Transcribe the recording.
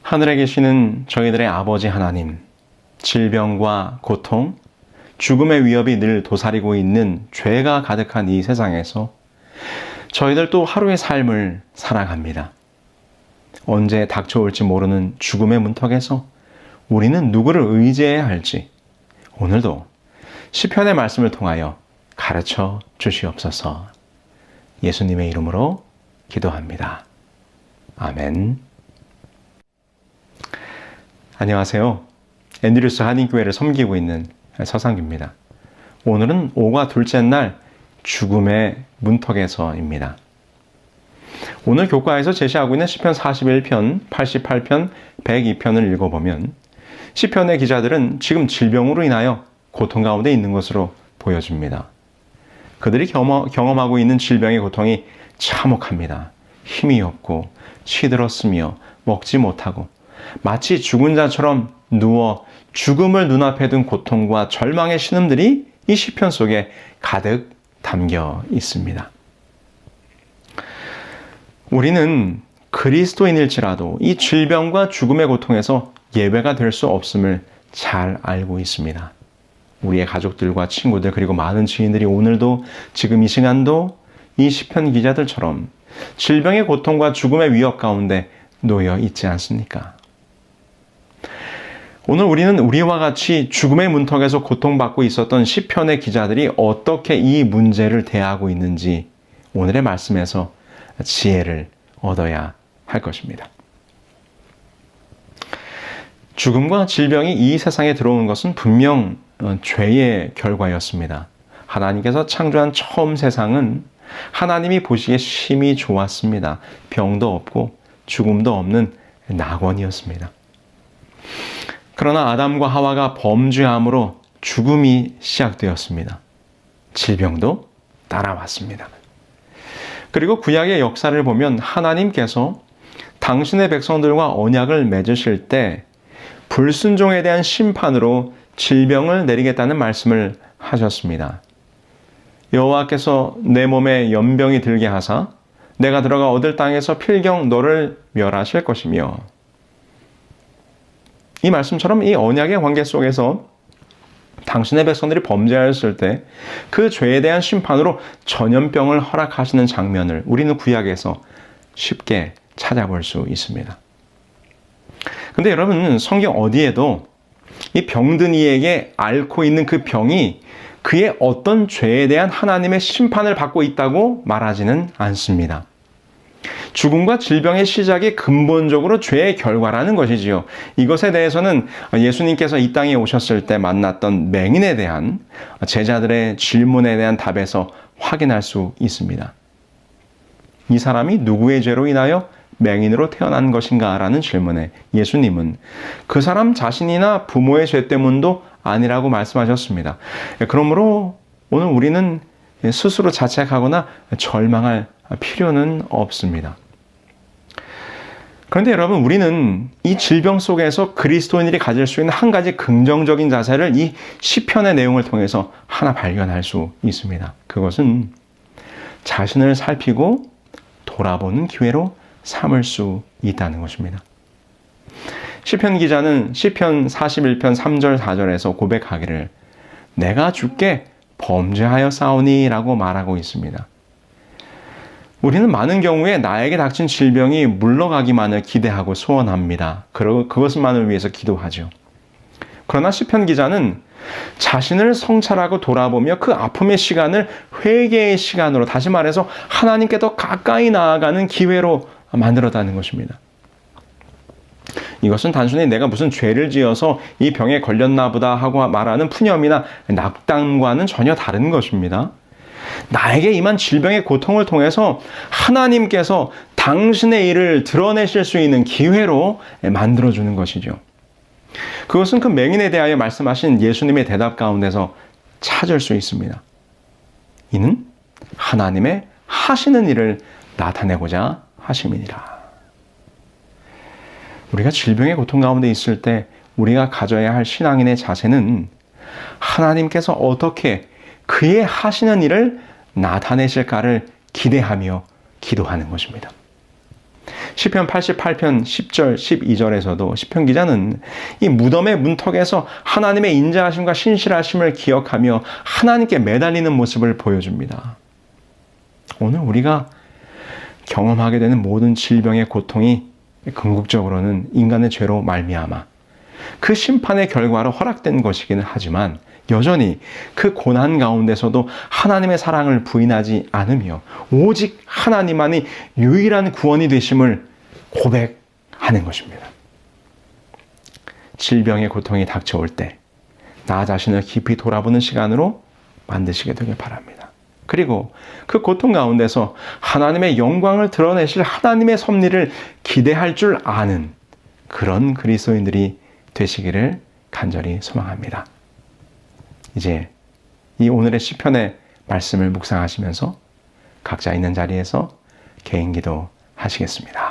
하늘에 계시는 저희들의 아버지 하나님, 질병과 고통, 죽음의 위협이 늘 도사리고 있는 죄가 가득한 이 세상에서 저희들 또 하루의 삶을 살아갑니다. 언제 닥쳐올지 모르는 죽음의 문턱에서 우리는 누구를 의지해야 할지 오늘도 시편의 말씀을 통하여 가르쳐 주시옵소서. 예수님의 이름으로 기도합니다. 아멘. 안녕하세요. 앤드류스 한인교회를 섬기고 있는 서상규입니다. 오늘은 5과 둘째 날 죽음의 문턱에서입니다. 오늘 교과에서 제시하고 있는 시편 41편, 88편, 102편을 읽어보면 시편의 기자들은 지금 질병으로 인하여 고통 가운데 있는 것으로 보여집니다. 그들이 경험하고 있는 질병의 고통이 참혹합니다. 힘이 없고 시들었으며 먹지 못하고 마치 죽은 자처럼 누워 죽음을 눈앞에 둔 고통과 절망의 신음들이 이 시편 속에 가득 담겨 있습니다. 우리는 그리스도인일지라도 이 질병과 죽음의 고통에서 예외가 될 수 없음을 잘 알고 있습니다. 우리의 가족들과 친구들 그리고 많은 지인들이 오늘도 지금 이 시간도 이 시편 기자들처럼 질병의 고통과 죽음의 위협 가운데 놓여 있지 않습니까? 오늘 우리는 우리와 같이 죽음의 문턱에서 고통받고 있었던 시편의 기자들이 어떻게 이 문제를 대하고 있는지 오늘의 말씀에서 지혜를 얻어야 할 것입니다. 죽음과 질병이 이 세상에 들어온 것은 분명 죄의 결과였습니다. 하나님께서 창조한 처음 세상은 하나님이 보시기에 심히 좋았습니다. 병도 없고 죽음도 없는 낙원이었습니다. 그러나 아담과 하와가 범죄함으로 죽음이 시작되었습니다. 질병도 따라왔습니다. 그리고 구약의 역사를 보면 하나님께서 당신의 백성들과 언약을 맺으실 때 불순종에 대한 심판으로 질병을 내리겠다는 말씀을 하셨습니다. 여호와께서 내 몸에 연병이 들게 하사 내가 들어가 얻을 땅에서 필경 너를 멸하실 것이며, 이 말씀처럼 이 언약의 관계 속에서 당신의 백성들이 범죄하였을 때 그 죄에 대한 심판으로 전염병을 허락하시는 장면을 우리는 구약에서 쉽게 찾아볼 수 있습니다. 근데 여러분, 성경 어디에도 이 병든 이에게 앓고 있는 그 병이 그의 어떤 죄에 대한 하나님의 심판을 받고 있다고 말하지는 않습니다. 죽음과 질병의 시작이 근본적으로 죄의 결과라는 것이지요. 이것에 대해서는 예수님께서 이 땅에 오셨을 때 만났던 맹인에 대한 제자들의 질문에 대한 답에서 확인할 수 있습니다. 이 사람이 누구의 죄로 인하여 맹인으로 태어난 것인가? 라는 질문에 예수님은 그 사람 자신이나 부모의 죄 때문도 아니라고 말씀하셨습니다. 그러므로 오늘 우리는 스스로 자책하거나 절망할 필요는 없습니다. 그런데 여러분, 우리는 이 질병 속에서 그리스도인들이 가질 수 있는 한 가지 긍정적인 자세를 이 시편의 내용을 통해서 하나 발견할 수 있습니다. 그것은 자신을 살피고 돌아보는 기회로 삼을 수 있다는 것입니다. 시편 기자는 시편 41편 3절 4절에서 고백하기를 내가 주께 범죄하였사오니 라고 말하고 있습니다. 우리는 많은 경우에 나에게 닥친 질병이 물러가기만을 기대하고 소원합니다. 그리고 그것만을 위해서 기도하죠. 그러나 시편 기자는 자신을 성찰하고 돌아보며 그 아픔의 시간을 회개의 시간으로, 다시 말해서 하나님께 더 가까이 나아가는 기회로 만들었다는 것입니다. 이것은 단순히 내가 무슨 죄를 지어서 이 병에 걸렸나 보다 하고 말하는 푸념이나 낙담과는 전혀 다른 것입니다. 나에게 임한 질병의 고통을 통해서 하나님께서 당신의 일을 드러내실 수 있는 기회로 만들어주는 것이죠. 그것은 그 맹인에 대하여 말씀하신 예수님의 대답 가운데서 찾을 수 있습니다. 이는 하나님의 하시는 일을 나타내고자 하심이니라. 우리가 질병의 고통 가운데 있을 때 우리가 가져야 할 신앙인의 자세는 하나님께서 어떻게 그의 하시는 일을 나타내실까를 기대하며 기도하는 것입니다. 시편 88편 10절, 12절에서도 시편 기자는 이 무덤의 문턱에서 하나님의 인자하심과 신실하심을 기억하며 하나님께 매달리는 모습을 보여줍니다. 오늘 우리가 경험하게 되는 모든 질병의 고통이 궁극적으로는 인간의 죄로 말미암아 그 심판의 결과로 허락된 것이기는 하지만 여전히 그 고난 가운데서도 하나님의 사랑을 부인하지 않으며 오직 하나님만이 유일한 구원이 되심을 고백하는 것입니다. 질병의 고통이 닥쳐올 때 나 자신을 깊이 돌아보는 시간으로 만드시게 되길 바랍니다. 그리고 그 고통 가운데서 하나님의 영광을 드러내실 하나님의 섭리를 기대할 줄 아는 그런 그리스도인들이 되시기를 간절히 소망합니다. 이제 이 오늘의 시편의 말씀을 묵상하시면서 각자 있는 자리에서 개인 기도 하시겠습니다.